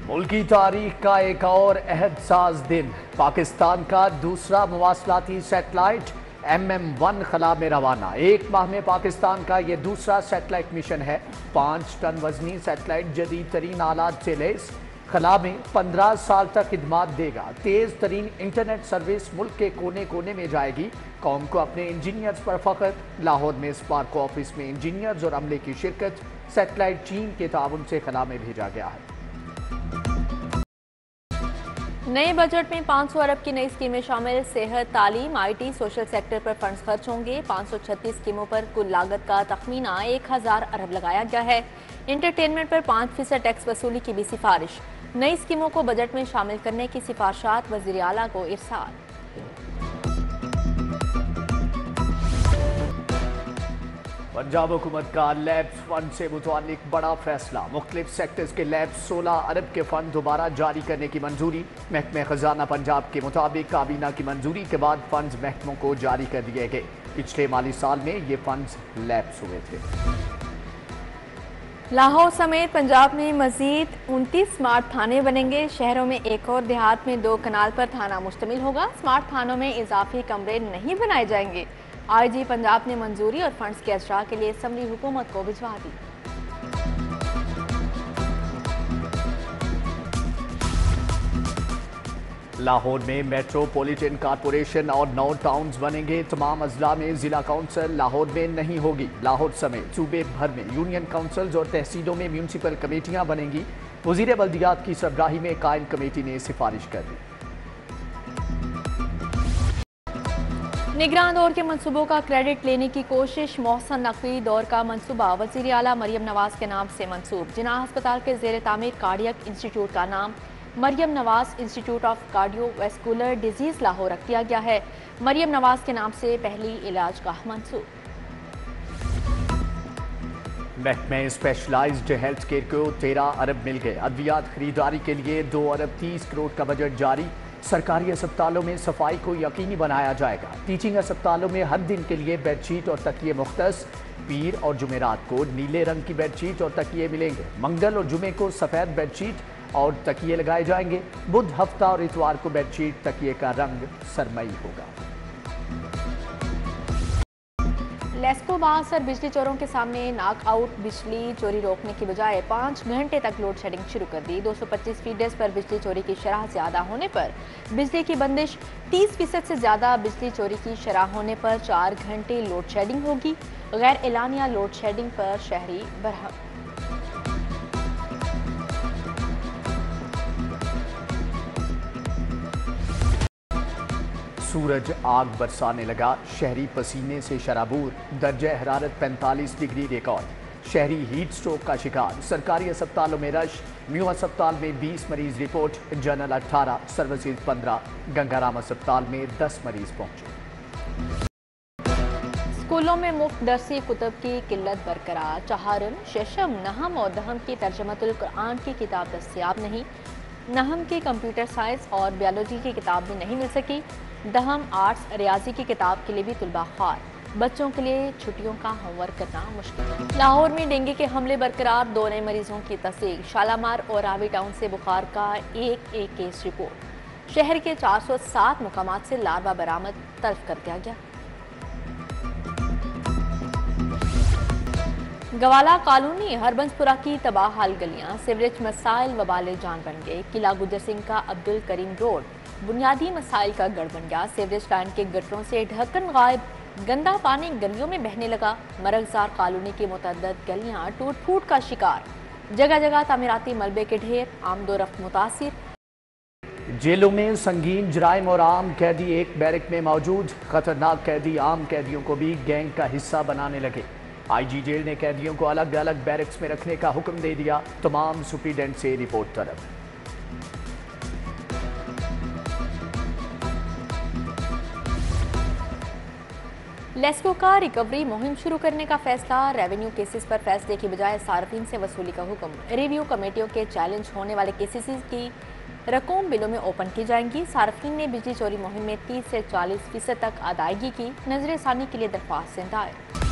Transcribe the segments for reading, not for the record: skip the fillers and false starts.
मुल्की तारीख का एक और अहदसास दिन। पाकिस्तान का दूसरा मवासलाती सैटेलाइट MM-1 खला में रवाना। एक माह में पाकिस्तान का ये दूसरा सैटेलाइट मिशन है। 5 टन वजनी सैटेलाइट जदीद तरीन आलात से लैस खला में 15 साल तक खिदमात देगा। तेज तरीन इंटरनेट सर्विस मुल्क के कोने कोने में जाएगी। कौम को अपने इंजीनियर्स पर फख्र। लाहौर में स्पार्क ऑफिस में इंजीनियर्स और अमले की शिरकत। सैटेलाइट चीन के ताउन से खला में भेजा गया है। नए बजट में 500 अरब की नई स्कीमें शामिल। सेहत, तालीम, IT, सोशल सेक्टर पर फंड्स खर्च होंगे। 536 स्कीमों पर कुल लागत का तखमीना 1000 अरब लगाया गया है। इंटरटेनमेंट पर 5% टैक्स वसूली की भी सिफारिश। नई स्कीमों को बजट में शामिल करने की सिफारिशात वज़ीर आला को इरसाल। पंजाब हुकूमत का लैब्स फंड से मुतालिक बड़ा फैसला। मुख्तलिफ सेक्टर्स के लैब्स 16 अरब के फंड दोबारा जारी करने की मंजूरी। महकमे खजाना पंजाब के मुताबिक काबीना की मंजूरी के बाद फंड्स महकमों को जारी कर दिए गए। पिछले माली साल में ये फंड्स लैब्स हुए थे। लाहौर समेत पंजाब में मजीद 29 स्मार्ट थाने बनेंगे। शहरों में एक और देहात में 2 कनाल पर थाना मुश्तमिल होगा। स्मार्ट थानों में इजाफी कमरे नहीं बनाए जाएंगे। IG पंजाब ने मंजूरी और फंड्स के अजरा के लिए असम्बली हुकूमत को भिजवा दी। लाहौर में मेट्रोपॉलिटन कॉरपोरेशन और 9 टाउन्स बनेंगे। तमाम अजला में जिला काउंसिल लाहौर में नहीं होगी। लाहौर समेत सूबे भर में यूनियन काउंसिल्स और तहसीलों में म्यूनसिपल कमेटियां बनेंगी। वजीर बल्दियात की सरबराही में कायम कमेटी ने सिफारिश कर दी। निगरान दौर के मंसूबों का क्रेडिट लेने की कोशिश। मोहसन नकवी दौर का मंसूबा वज़ीर आला मरियम नवाज के नाम से मंसूब। जिनाह अस्पताल के ज़ेर तामीर कार्डियक इंस्टीट्यूट का नाम Maryam Nawaz institute of cardiovascular disease Lahore रख दिया गया है। मरियम नवाज के नाम से पहली इलाज गाह मंसूब। महकमे स्पेशलाइज्ड हेल्थ केयर को 13 अरब मिल गए। अद्वियात खरीदारी के लिए 2 अरब 30 करोड़ का बजट जारी। सरकारी अस्पतालों में सफाई को यकीनी बनाया जाएगा। टीचिंग अस्पतालों में हर दिन के लिए बेडशीट और तकिए मुख्तस। पीर और जुमेरात को नीले रंग की बेडशीट और तकिए मिलेंगे। मंगल और जुमे को सफ़ेद बेडशीट और तकिए लगाए जाएंगे। बुध, हफ्ता और इतवार को बेडशीट तकिए का रंग सरमई होगा। लेस्को बासर बिजली चोरों के सामने नॉकआउट। बिजली चोरी रोकने की बजाय 5 घंटे तक लोड शेडिंग शुरू कर दी। 225 फीडर्स पर बिजली चोरी की शरह ज्यादा होने पर बिजली की बंदिश। 30% से ज्यादा बिजली चोरी की शरह होने पर 4 घंटे लोड शेडिंग होगी। गैर एलानिया लोड शेडिंग पर शहरी बरहम। सूरज आग बरसाने लगा। शहरी पसीने से शराबूर। दर्जा हरारत 45 डिग्री रिकॉर्ड। शहरी हीट स्ट्रोक का शिकार। सरकारी अस्पतालों में रश। न्यू अस्पताल में 20 मरीज रिपोर्ट। General 18, services 15। गंगाराम अस्पताल में 10 मरीज पहुंचे। स्कूलों में मुफ्त दरसी कुतब की किल्लत बरकरार। चहारम, शशम, नहम और दहम की तर्जमतुल कुरान की किताब दस्तयाब नहीं। नहम की कंप्यूटर साइंस और बायोलॉजी की किताब भी नहीं मिल सकी। दहम, आर्ट्स, रियाजी की किताब के लिए भी तुलबा ख्वार। बच्चों के लिए छुट्टियों का होमवर्क करना मुश्किल। लाहौर में डेंगू के हमले बरकरार। 2 नए मरीजों की तस्दीक। शालामार और रावी टाउन से बुखार का एक केस रिपोर्ट। शहर के 407 मुकामात से लार्वा बरामद, तल्फ कर दिया गया। गवाला कॉलोनी हरबंसपुरा की तबाह हाल गलियां। सीवरेज मसाइल वबाले जान बन गए। किला गुजर सिंह का अब्दुल करीम रोड बुनियादी मसाइल का गढ़ बन गया। सीवरेज लाइन के गटरों से ढक्कन गायब। गंदा पानी गलियों में बहने लगा। मरगजार कॉलोनी की मुतअद्दिद गलियां टूट फूट का शिकार। जगह जगह तामीराती मलबे के ढेर। आमदोरफ्त मुतासिर। जेलों में संगीन जराइम और आम कैदी एक बैरक में मौजूद। खतरनाक कैदी आम कैदियों को भी गैंग का हिस्सा बनाने लगे। IG जेल ने कैदियों को अलग अलग बैरक्स में रखने का हुक्म दे दिया। तमाम सुप्रीडेंट से रिपोर्ट तलब। लेस्को का रिकवरी मुहिम शुरू करने का फैसला। रेवेन्यू केसेस पर फैसले की बजाय सार्फिन से वसूली का हुक्म। रिव्यू कमेटियों के चैलेंज होने वाले केसेस की रकूम बिलों में ओपन की जाएंगी। सार्फिन ने बिजली चोरी मुहिम में 30 से 40% तक अदायगी की। नजर सानी के लिए दरख्वास्त दायर।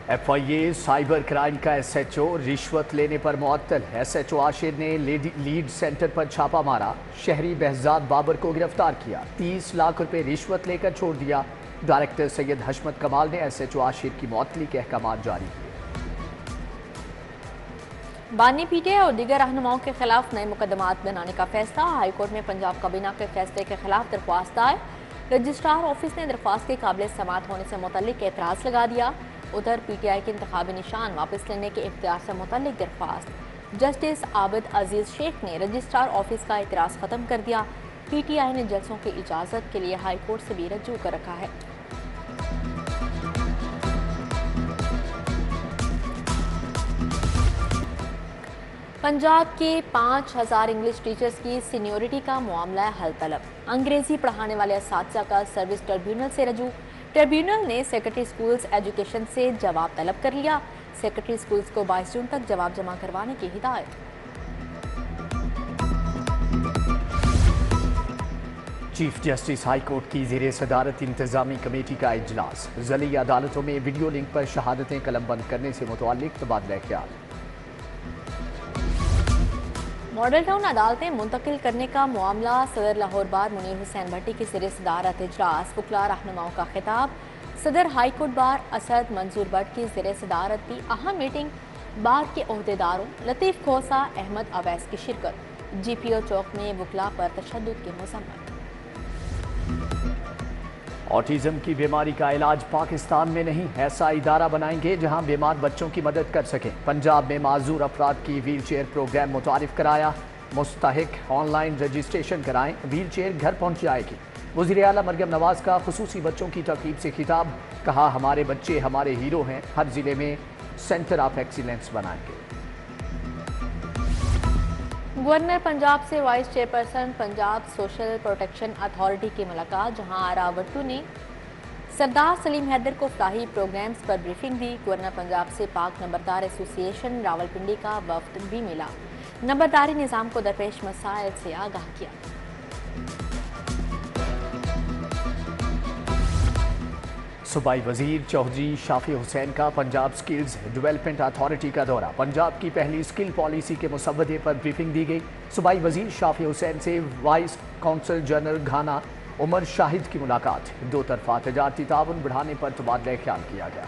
FIA साइबर क्राइम का SHO रिश्वत लेने पर मुअत्तल। SHO आशिर ने लीड सेंटर पर छापा मारा, शहरी behज़ाद बाबर को गिरफ्तार किया, 30 लाख रुपए रिश्वत लेकर छोड़ दिया। डायरेक्टर सैयद हशमत कमाल ने SHO आशिर की मुअत्तली के अहकामात जारी किए। बानी PTI और दीगर रहनुमाओं के खिलाफ नए मुकदमात बनाने का फैसला। हाईकोर्ट में पंजाब काबीना के फैसले के खिलाफ दरख्वास्त आए। रजिस्ट्रार ऑफिस ने दरख्वास्त के काबिल समात होने से मुतल्लिक एतराज़ लगा दिया। उधर PTI के इंतखाबी निशान वापस लेने के इख्तियार से मुतल्लिक दरख्वास्त जस्टिस आबिद अजीज शेख ने रजिस्ट्रार ऑफिस का एतराज़ ख़त्म कर दिया। PTI ने जलसों की इजाज़त के लिए हाई कोर्ट से भी रजू कर रखा है। पंजाब के 5000 इंग्लिश टीचर्स की सीनियोरिटी का मामला हल तलब। अंग्रेजी पढ़ाने वाले असातिज़ा का सर्विस ट्रिब्यूनल से रजू। ट्रिब्यूनल ने सेक्रेटरी स्कूल्स एजुकेशन से जवाब तलब कर लिया। सेक्रेटरी स्कूल्स को 22 जून तक जवाब जमा करवाने की हिदायत। चीफ जस्टिस हाई कोर्ट की ज़ेरे सदारत इंतजामी कमेटी का इजलास। ज़िली अदालतों में वीडियो लिंक पर शहादतें कलमबंद करने से मुतअल्लिक़ तबादला ख्याल। मॉडल टाउन अदालतें मुंतकिल करने का मामला। सदर लाहौर बार मुनीर हुसैन भट्टी की ज़ेरे सदारत इजलास। वकला रहनुमाओं का खिताब। सदर हाई कोर्ट बार असद मंजूर भट्ट की ज़ेरे सदारत की अहम मीटिंग। बार के ओहदेदारों लतीफ़ खोसा, अहमद अवैस की शिरकत। GPO चौक में वकला पर तशद्दुद की मज़म्मत। ऑटिज़म की बीमारी का इलाज पाकिस्तान में नहीं, ऐसा इदारा बनाएंगे जहां बीमार बच्चों की मदद कर सकें। पंजाब में माजूर अफराद की व्हील चेयर प्रोग्राम मुतारिफ कराया। मुस्तहिक ऑनलाइन रजिस्ट्रेशन कराएं, व्हील चेयर घर पहुंच जाएगी। वज़ीर आला मरियम नवाज का खुसूसी बच्चों की तकरीब से खिताब। कहा, हमारे बच्चे हमारे हीरो हैं, हर जिले में सेंटर ऑफ एक्सीलेंस बनाएंगे। गवर्नर पंजाब से vice chairperson Punjab social protection authority की मुलाकात। जहां आरा वट्टू ने सरदार सलीम हैदर को फलाही प्रोग्राम्स पर ब्रीफिंग दी। गवर्नर पंजाब से पाक नंबरदार एसोसिएशन रावलपिंडी का वफ्द भी मिला। नंबरदारी निज़ाम को दरपेश मसाइल से आगाह किया। सूबाई वजीर चौधरी शाफी हुसैन का पंजाब स्किल्स डेवलपमेंट अथॉरिटी का दौरा। पंजाब की पहली स्किल पॉलिसी के मुसव्वदे पर ब्रीफिंग दी गई। सूबाई वजीर शाफी हुसैन से वाइस कौंसल जनरल घाना उमर शाहिद की मुलाकात। दो तरफा तजारती ताउन बढ़ाने पर तबादला ख्याल किया गया।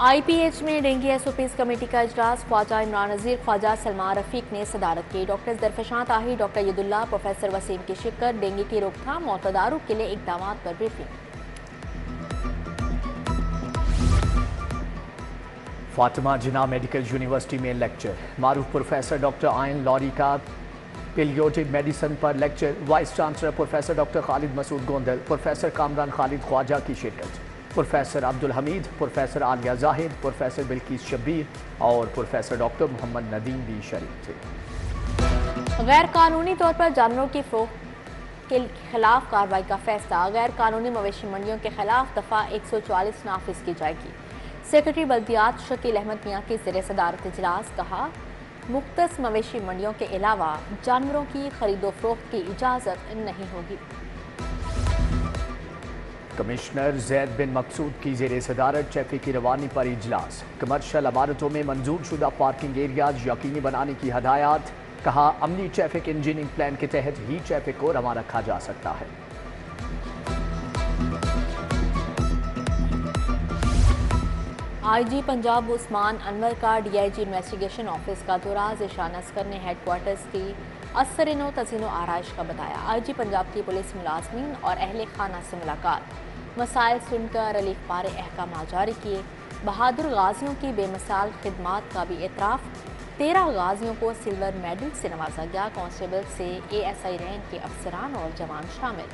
IPH में डेंगू SOPs कमेटी का इजलास। ख्वाजा इमरान नज़ीर, ख्वाजा सलमान रफीक ने सदारत की। डॉक्टर जरफशां ताही, डॉक्टर यदुल्ला, प्रोफेसर वसीम की शिरकत। डेंगू की रोकथाम और तदारुक के लिए इक़दामात पर briefing. Fatima Jinnah medical university में लेक्चर। मारूफ प्रोफेसर डॉक्टर आयन लॉरी का पेलियोटिव मेडिसिन पर lecture. Vice chancellor professor doctor Khalid Masood Gondal, professor Kamran Khalid Khawaja की शिरकत। Professor Abdul Hameed, professor Aliya Zahid, professor Bilquis Shabbir और प्रोफेसर डॉक्टर मोहम्मद नदीम भी शरीक थे। गैर कानूनी तौर पर जानवरों की फरोख्त के खिलाफ कार्रवाई का फैसला। गैर कानूनी मवेशी मंडियों के खिलाफ दफा 144 नाफिज की जाएगी। सेक्रेटरी बल्दियात शकील अहमद मियाँ की ज़ेरे सदारत इजलास। कहा, मुख्तस मवेशी मंडियों के अलावा जानवरों की खरीदो फरोख्त की इजाज़त नहीं होगी। कमिश्नर जैद बिन मकसूद की ज़ेरे सदारत ट्रैफिक की रवानी पर इजलास। कमर्शल इमारतों में मंजूर शुदा पार्किंग एरियाज यकीनी बनाने की हदायत। कहा, अमली ट्रैफिक इंजीनियरिंग प्लान के तहत ही ट्रैफिक को रवा रखा जा सकता है। IG पंजाब उस्मान अनवर का DIG इन्वेस्टिगेशन ऑफिस का दौरा। ज़ीशान अस्कर ने हेडक्वार्टर्स की असर-ए-नौ तज़ीनो आराइश का बताया। IG पंजाब की पुलिस मुलाजमीन और अहले खाना से मुलाकात। मसाइल सुनकर अलीफ पारे अहकाम जारी किए। बहादुर गाजियों की बेमिसाल खिदमात का भी एतराफ़। 13 गाजियों को सिल्वर मेडल से नवाजा गया। कांस्टेबल से ASI रैंक के अफसरान और जवान शामिल।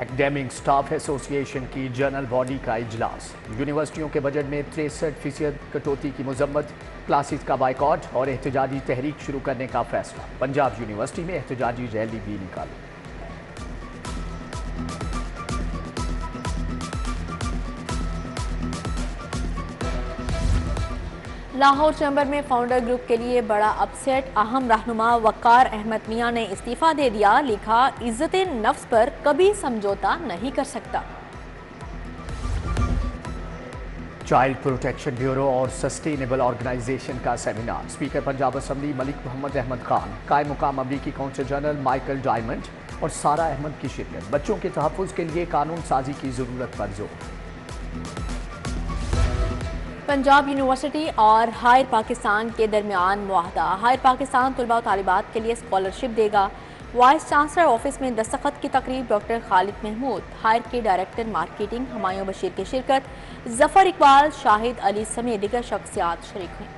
एकेडमिक स्टाफ एसोसिएशन की जनरल बॉडी का इजलास। यूनिवर्सिटियों के बजट में 63% कटौती की मजम्मत। क्लासेस का बाइकॉट और एहतजाजी तहरीक शुरू करने का फैसला। पंजाब यूनिवर्सिटी में एहतजाजी रैली भी निकाली। لاہور چیمبر میں فاؤنڈر گروپ کے لیے بڑا اپسیٹ، اہم رہنما وقار احمد میاں نے استعفیٰ دے دیا، لکھا عزت نفس پر کبھی سمجھوتا نہیں کر سکتا۔ چائلڈ پروٹیکشن بیورو اور سسٹینیبل آرگنائزیشن کا سیمینار، اسپیکر پنجاب اسمبلی ملک محمد احمد خان، قائم مقام امریکی کونسل جنرل مائیکل ڈائمنڈ اور سارا احمد کی شرکت، بچوں کے تحفظ کے لیے قانون سازی کی ضرورت پر زور۔ پنجاب یونیورسٹی اور ہائر پاکستان کے درمیان معاہدہ، ہائر پاکستان طلباء و طالبات کے لیے اسکالرشپ دے گا، وائس چانسلر آفس میں دستخط کی تقریب، ڈاکٹر خالد محمود، ہائر کے ڈائریکٹر مارکیٹنگ ہمایوں بشیر کی شرکت، ظفر اقبال، شاہد علی سمیت دیگر شخصیات شریک ہوئیں۔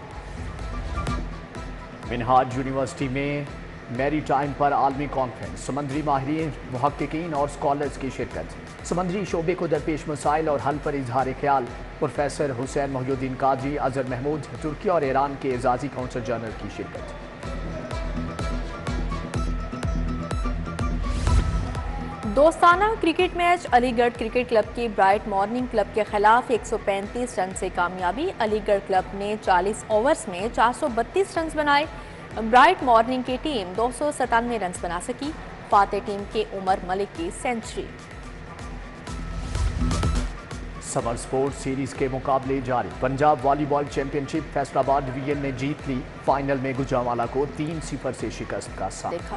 منہاج یونیورسٹی میں میری ٹائم پر عالمی کانفرنس، سمندری ماہرین، محققین اور اسکالرز کی شرکت، سمندری شعبے کو درپیش مسائل اور حل پر اظہار خیال، پروفیسر حسین محی الدین قادری، اظہر محمود، ترکی اور ایران کے اعزازی کونسل جنرل کی شرکت۔ دوستانہ کرکٹ میچ، علی گڑھ کرکٹ کلب کی برائٹ مارننگ کلب کے خلاف 135 رن سے کامیابی، علی گڑھ کلب نے 40 اوورز میں 432 رنز بنائے، برائٹ مارننگ کی ٹیم 297 رنز بنا سکی، فاتح ٹیم کے عمر ملک کی سینچری۔ سمر سپورٹ سیریز کے مقابلے جاری، پنجاب والی بال چیمپئن شپ فیصل آباد ڈویژن نے جیت لی، فائنل میں گجرانوالہ کو 3-0 سے شکست کا سامنا۔